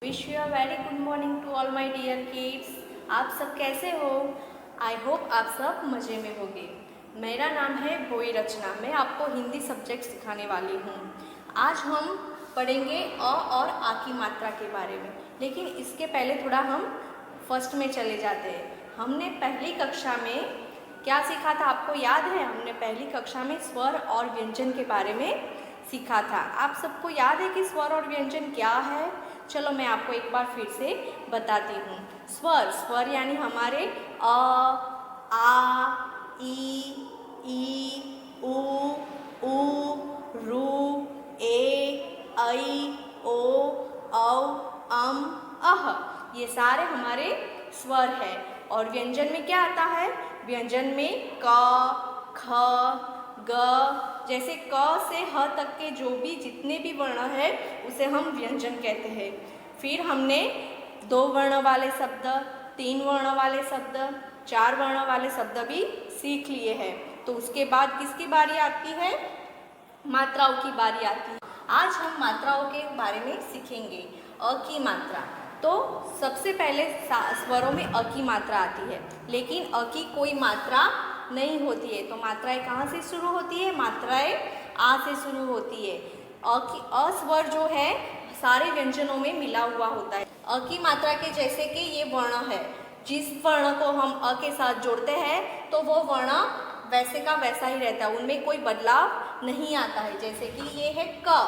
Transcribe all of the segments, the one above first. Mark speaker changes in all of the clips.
Speaker 1: Wish you a very good morning to all my dear kids. आप सब कैसे हो? आई होप आप सब मज़े में होंगे। मेरा नाम है बोई रचना। मैं आपको हिंदी सब्जेक्ट सिखाने वाली हूँ। आज हम पढ़ेंगे अ और आ की मात्रा के बारे में, लेकिन इसके पहले थोड़ा हम फर्स्ट में चले जाते हैं। हमने पहली कक्षा में क्या सीखा था, आपको याद है? हमने पहली कक्षा में स्वर और व्यंजन के बारे में सीखा था। आप सबको याद है कि स्वर और व्यंजन क्या है? चलो मैं आपको एक बार फिर से बताती हूँ। स्वर यानी हमारे अ, आ, ई, उ, रू, ए, ऐ, ओ, औ, अम, अह, ये सारे हमारे स्वर है। और व्यंजन में क्या आता है? व्यंजन में क, ख, ग, जैसे क से ह तक के जो भी जितने भी वर्ण है उसे हम व्यंजन कहते हैं। फिर हमने 2 वर्ण वाले शब्द, 3 वर्ण वाले शब्द, 4 वर्ण वाले शब्द भी सीख लिए हैं। तो उसके बाद किसकी बारी आती है? मात्राओं की बारी आती है। आज हम मात्राओं के बारे में सीखेंगे। अ की मात्रा। तो सबसे पहले स्वरों में अ की मात्रा आती है, लेकिन अ की कोई मात्रा नहीं होती है। तो मात्राएं कहाँ से शुरू होती है? मात्राएं आ से शुरू होती है। अ स्वर जो है सारे व्यंजनों में मिला हुआ होता है। अ की मात्रा के जैसे कि ये वर्ण है, जिस वर्ण को हम अ के साथ जोड़ते हैं तो वो वर्ण वैसे का वैसा ही रहता है, उनमें कोई बदलाव नहीं आता है। जैसे कि ये है क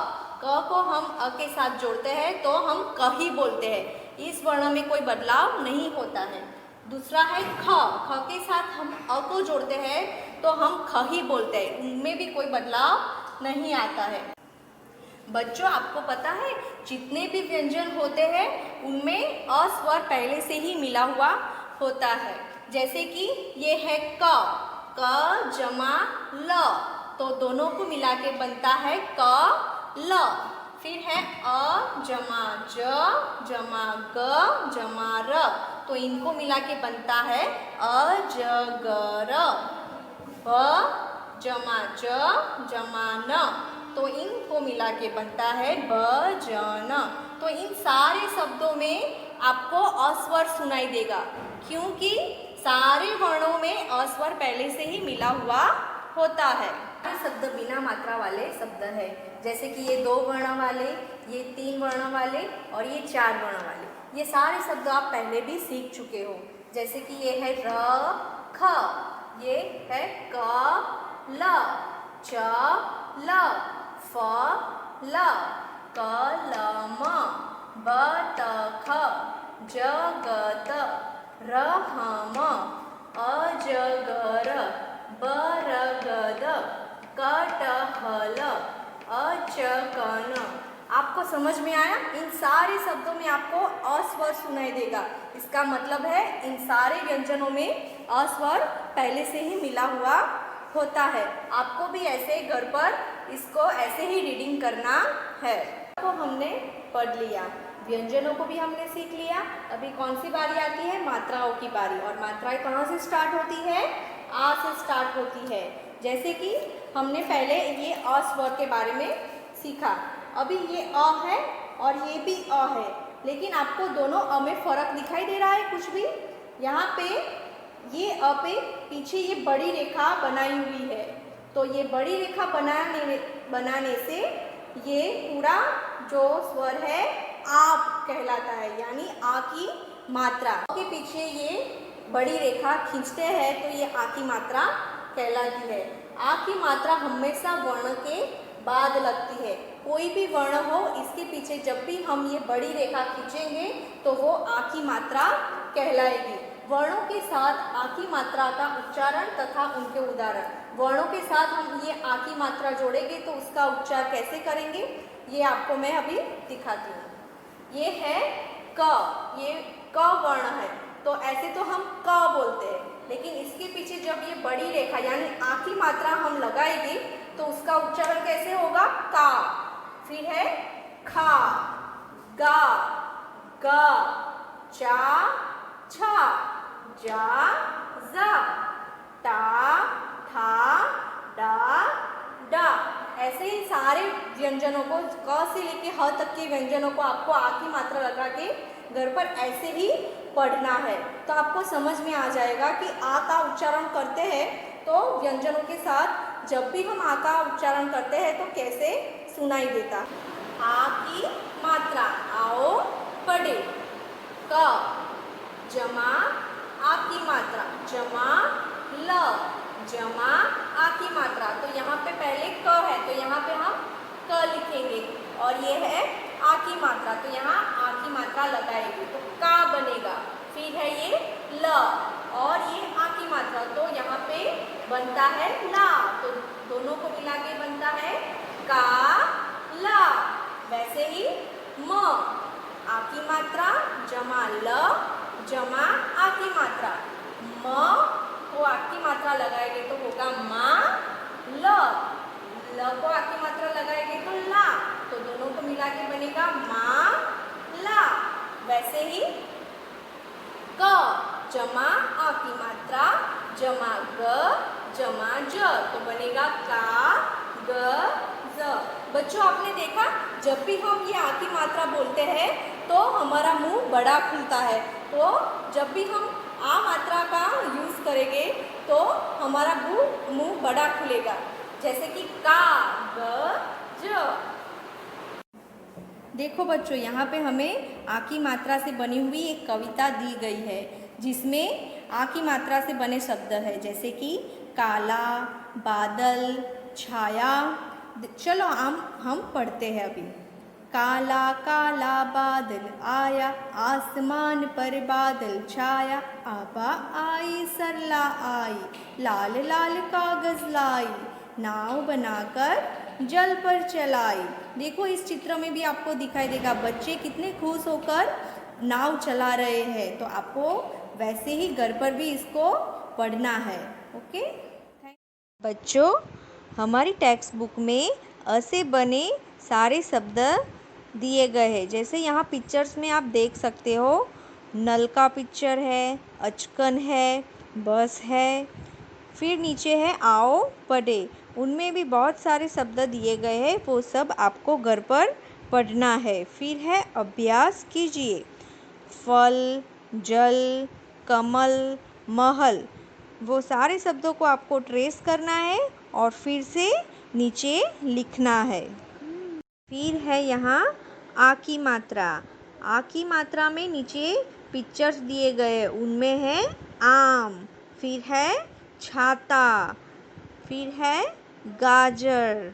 Speaker 1: को हम अ के साथ जोड़ते हैं तो हम क ही बोलते हैं, इस वर्ण में कोई बदलाव नहीं होता है। दूसरा है ख के साथ हम अ को जोड़ते हैं तो हम ख ही बोलते हैं, उनमें भी कोई बदलाव नहीं आता है। बच्चों, आपको पता है जितने भी व्यंजन होते हैं उनमें अ स्वर पहले से ही मिला हुआ होता है। जैसे कि ये है क जमा ल, तो दोनों को मिला के बनता है क ल। फिर है अ जमा ज जमा ग जमा र, तो इनको मिला के बनता है अजगर। ब जमा ज जमा न, तो इनको मिला के बनता है भजन। तो इन सारे शब्दों में आपको अस्वर सुनाई देगा, क्योंकि सारे वर्णों में अस्वर पहले से ही मिला हुआ होता है। ये शब्द बिना मात्रा वाले शब्द है, जैसे कि ये 2 वर्ण वाले, ये 3 वर्ण वाले और ये 4 वर्ण वाले। ये सारे शब्द आप पहले भी सीख चुके हो। जैसे कि ये है र ख, ये है क ल, च ल, फ ल, कलम, बतख, जगत, रहम, अजगर, बरगद, कटहल, अचकन। आपको समझ में आया? इन सारे शब्दों में आपको अस्वर सुनाई देगा। इसका मतलब है इन सारे व्यंजनों में अस्वर पहले से ही मिला हुआ होता है। आपको भी ऐसे घर पर इसको ऐसे ही रीडिंग करना है। तो हमने पढ़ लिया, व्यंजनों को भी हमने सीख लिया। अभी कौन सी बारी आती है? मात्राओं की बारी। और मात्राएं कहाँ से स्टार्ट होती है? आ से स्टार्ट होती है। जैसे कि हमने पहले ये अ स्वर के बारे में सीखा। अभी ये अ है और ये भी अ है, लेकिन आपको दोनों अ में फर्क दिखाई दे रहा है कुछ भी? यहाँ पे ये अ पे पीछे ये बड़ी रेखा बनाई हुई है, तो ये बड़ी रेखा बनाने से ये पूरा जो स्वर है आप कहलाता है, यानी आ की मात्रा के पीछे ये बड़ी रेखा खींचते हैं तो ये आ की मात्रा कहलाती है। आ की मात्रा हमेशा वर्ण के बाद लगती है। कोई भी वर्ण हो, इसके पीछे जब भी हम ये बड़ी रेखा खींचेंगे तो वो आ की मात्रा कहलाएगी। वर्णों के साथ आ की मात्रा का उच्चारण तथा उनके उदाहरण। वर्णों के साथ हम ये आ की मात्रा जोड़ेंगे तो उसका उच्चार कैसे करेंगे, ये आपको मैं अभी दिखाती हूँ। ये है क, ये क वर्ण है, तो ऐसे तो हम क बोलते हैं, लेकिन इसके पीछे जब ये बड़ी रेखा यानी आ की मात्रा हम लगाएंगे तो उसका उच्चारण कैसे होगा? का। फिर है खा, गा, ग, चा, छा, जा, जा, टा, था, डा, डा। ऐसे ही सारे व्यंजनों को क से लेके ह तक के व्यंजनों को आपको आ की मात्रा लगा के घर पर ऐसे ही पढ़ना है। तो आपको समझ में आ जाएगा कि आ का उच्चारण करते हैं तो व्यंजनों के साथ जब भी हम आ का उच्चारण करते हैं तो कैसे सुनाई देता है। आ की मात्रा, आओ पढ़े। क जमा आ की मात्रा, जमा ल, जमा आ की मात्रा। तो यहाँ पे पहले क है तो यहाँ पे हम क लिखेंगे और ये है आ की मात्रा तो यहाँ आ की मात्रा लगाएंगे तो का बनेगा। फिर है ये ल और ये आ की मात्रा तो यहाँ पे बनता है ला, तो दोनों को मिला के बनता है का ला। वैसे ही म आ की मात्रा जमा ल, जमा आ की मात्रा, म को आ की मात्रा लगाएंगे तो होगा मा ल, ल को आ की मात्रा लगाएंगे तो ला, तो दोनों को मिला के बनेगा मा ला। वैसे ही क जमा आ की मात्रा जमा ग, जमा ज, तो बनेगा का ग ज। बच्चों आपने देखा जब भी हम ये आ की मात्रा बोलते हैं तो हमारा मुंह बड़ा खुलता है, तो जब भी हम आ मात्रा का यूज़ करेंगे तो हमारा मुंह बड़ा खुलेगा, जैसे कि का ग ज। देखो बच्चों यहाँ पे हमें आ की मात्रा से बनी हुई एक कविता दी गई है जिसमें आ की मात्रा से बने शब्द है जैसे कि काला, बादल, छाया। चलो हम पढ़ते हैं अभी। काला काला बादल आया, आसमान पर बादल छाया, आबा आई सरला आई, लाल लाल कागज लाई, नाव बनाकर जल पर चलाई। देखो इस चित्र में भी आपको दिखाई देगा बच्चे कितने खुश होकर नाव चला रहे हैं, तो आपको वैसे ही घर पर भी इसको पढ़ना है। ओके बच्चों, हमारी टेक्स्ट बुक में अ से बने सारे शब्द दिए गए हैं। जैसे यहाँ पिक्चर्स में आप देख सकते हो, नल का पिक्चर है, अचकन है, बस है, फिर नीचे है आओ पढ़े। उनमें भी बहुत सारे शब्द दिए गए हैं, वो सब आपको घर पर पढ़ना है। फिर है अभ्यास कीजिए। फल, जल, कमल, महल, वो सारे शब्दों को आपको ट्रेस करना है और फिर से नीचे लिखना है। फिर है यहाँ आ की मात्रा। आ की मात्रा में नीचे पिक्चर्स दिए गए हैं, उनमें है आम, फिर है छाता, फिर है गाजर,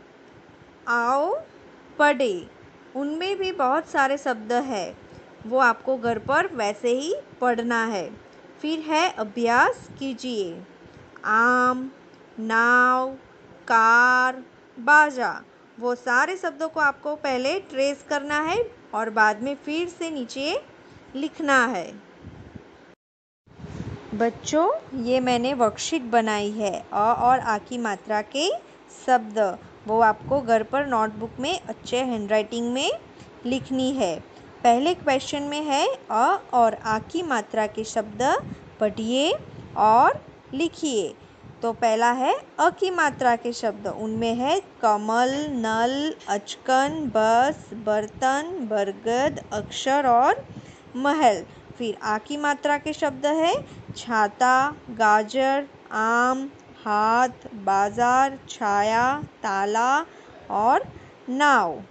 Speaker 1: आओ पढ़े। उनमें भी बहुत सारे शब्द हैं, वो आपको घर पर वैसे ही पढ़ना है। फिर है अभ्यास कीजिए। आम, नाव, कार, बाजा, वो सारे शब्दों को आपको पहले ट्रेस करना है और बाद में फिर से नीचे लिखना है। बच्चों, ये मैंने वर्कशीट बनाई है अ और आ की मात्रा के शब्द, वो आपको घर पर नोटबुक में अच्छे हैंडराइटिंग में लिखनी है। पहले क्वेश्चन में है अ और आ की मात्रा के शब्द पढ़िए और लिखिए। तो पहला है अ की मात्रा के शब्द, उनमें है कमल, नल, अचकन, बस, बर्तन, बरगद, अक्षर और महल। फिर आ की मात्रा के शब्द है छाता, गाजर, आम, हाथ, बाजार, छाया, ताला और नाव।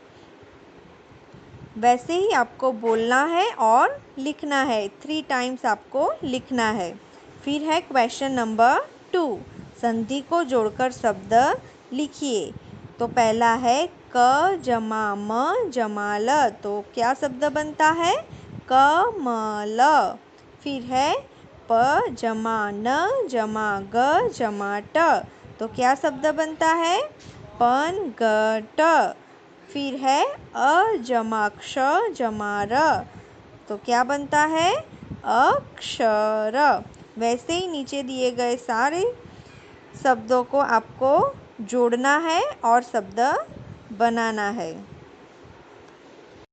Speaker 1: वैसे ही आपको बोलना है और लिखना है, 3 टाइम्स आपको लिखना है। फिर है क्वेश्चन नंबर 2, संधि को जोड़कर शब्द लिखिए। तो पहला है क जमा म जमा ल, तो क्या शब्द बनता है कमल। फिर है प जमा न जमा ग जमा ट, तो क्या शब्द बनता है पनघट। फिर है अ जमा क्ष जमा र, तो क्या बनता है अक्षर। वैसे ही नीचे दिए गए सारे शब्दों को आपको जोड़ना है और शब्द बनाना है।